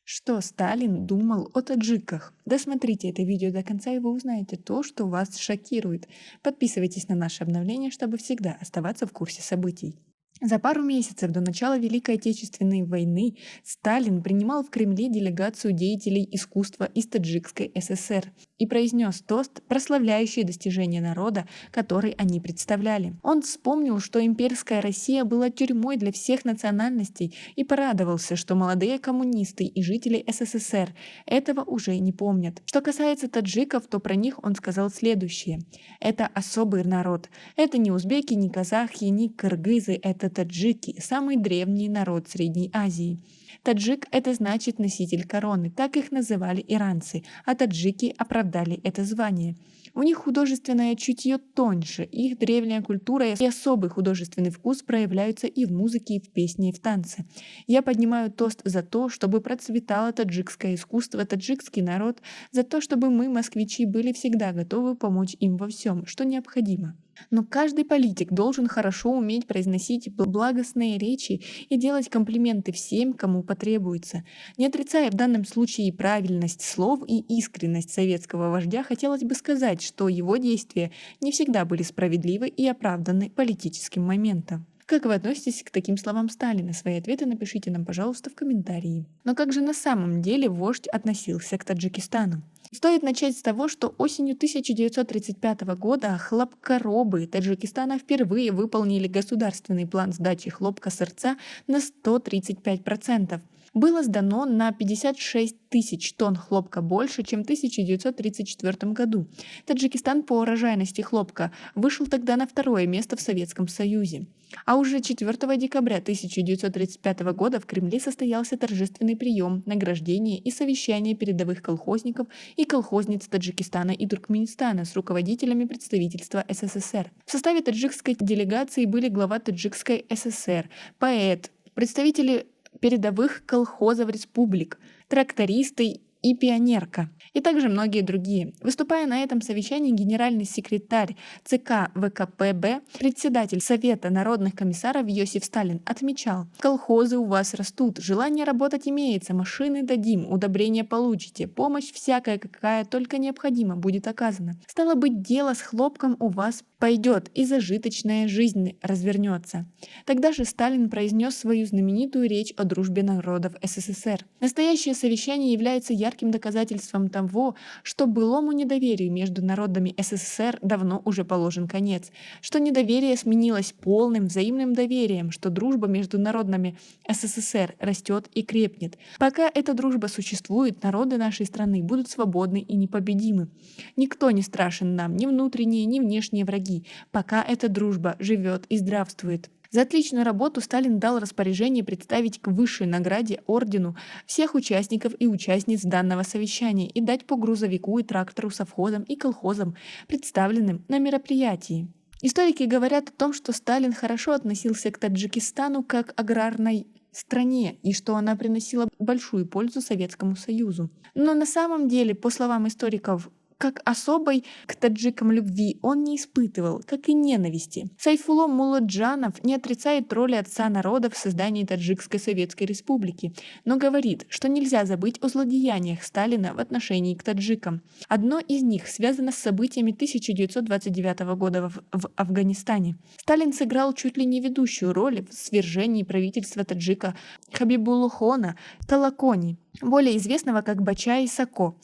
Что Сталин думал о таджиках? Досмотрите это видео до конца, и вы узнаете то, что вас шокирует. Подписывайтесь на наши обновления, чтобы всегда оставаться в курсе событий. За пару месяцев до начала Великой Отечественной войны Сталин принимал в Кремле делегацию деятелей искусства из Таджикской ССР и произнес тост, прославляющий достижения народа, который они представляли. Он вспомнил, что имперская Россия была тюрьмой для всех национальностей, и порадовался, что молодые коммунисты и жители СССР этого уже не помнят. Что касается таджиков, то про них он сказал следующее. Это особый народ. Это не узбеки, не казахи, не кыргызы, это таджики, самый древний народ Средней Азии. Таджик – это значит носитель короны, так их называли иранцы, а таджики оправдали это звание. У них художественное чутье тоньше, их древняя культура и особый художественный вкус проявляются и в музыке, и в песне, и в танце. Я поднимаю тост за то, чтобы процветало таджикское искусство, таджикский народ, за то, чтобы мы, москвичи, были всегда готовы помочь им во всем, что необходимо. Но каждый политик должен хорошо уметь произносить благостные речи и делать комплименты всем, кому потребуется. Не отрицая в данном случае правильность слов и искренность советского вождя, хотелось бы сказать, что его действия не всегда были справедливы и оправданы политическим моментом. Как вы относитесь к таким словам Сталина? Свои ответы напишите нам, пожалуйста, в комментарии. Но как же на самом деле вождь относился к Таджикистану? Стоит начать с того, что осенью 1935 года хлопкоробы Таджикистана впервые выполнили государственный план сдачи хлопка-сырца на 135%. Было сдано на 56 тысяч тонн хлопка больше, чем в 1934 году. Таджикистан по урожайности хлопка вышел тогда на второе место в Советском Союзе. А уже 4 декабря 1935 года в Кремле состоялся торжественный прием, награждение и совещание передовых колхозников и колхозниц Таджикистана и Туркменистана с руководителями представительства СССР. В составе таджикской делегации были глава Таджикской ССР, поэт, представители передовых колхозов республик, трактористы и пионерка, и также многие другие. Выступая на этом совещании, генеральный секретарь ЦК ВКПБ, председатель Совета народных комиссаров Иосиф Сталин отмечал: «Колхозы у вас растут, желание работать имеется, машины дадим, удобрения получите, помощь всякая, какая только необходима, будет оказана. Стало быть, дело с хлопком у вас пойдет, и зажиточная жизнь развернется». Тогда же Сталин произнес свою знаменитую речь о дружбе народов СССР. Настоящее совещание является ярким доказательством того, что былому недоверию между народами СССР давно уже положен конец, что недоверие сменилось полным взаимным доверием, что дружба между народами СССР растет и крепнет. Пока эта дружба существует, народы нашей страны будут свободны и непобедимы. Никто не страшен нам, ни внутренние, ни внешние враги, пока эта дружба живет и здравствует. За отличную работу Сталин дал распоряжение представить к высшей награде ордену всех участников и участниц данного совещания и дать по грузовику и трактору совхозам и колхозам, представленным на мероприятии. Историки говорят о том, что Сталин хорошо относился к Таджикистану как к аграрной стране и что она приносила большую пользу Советскому Союзу. Но на самом деле, по словам историков, как особой к таджикам любви он не испытывал, как и ненависти. Сайфулло Мулладжанов не отрицает роли отца народа в создании Таджикской Советской Республики, но говорит, что нельзя забыть о злодеяниях Сталина в отношении к таджикам. Одно из них связано с событиями 1929 года в Афганистане. Сталин сыграл чуть ли не ведущую роль в свержении правительства таджика Хабибуллахона Талакони, более известного как Бача-и-Сако.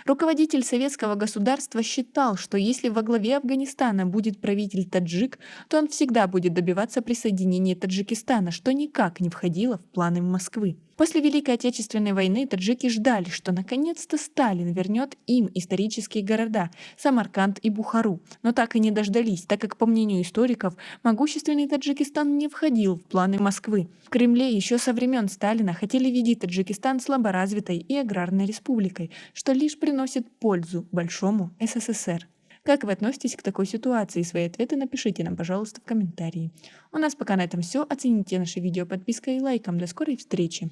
Руководитель советского государства считал, что если во главе Афганистана будет правитель таджик, то он всегда будет добиваться присоединения Таджикистана, что никак не входило в планы Москвы. После Великой Отечественной войны таджики ждали, что наконец-то Сталин вернет им исторические города Самарканд и Бухару, но так и не дождались, так как, по мнению историков, могущественный Таджикистан не входил в планы Москвы. В Кремле еще со времен Сталина хотели видеть Таджикистан слаборазвитой и аграрной республикой, что лишь приносит пользу большому СССР. Как вы относитесь к такой ситуации? Свои ответы напишите нам, пожалуйста, в комментарии. У нас пока на этом все. Оцените наше видео подпиской и лайком. До скорой встречи!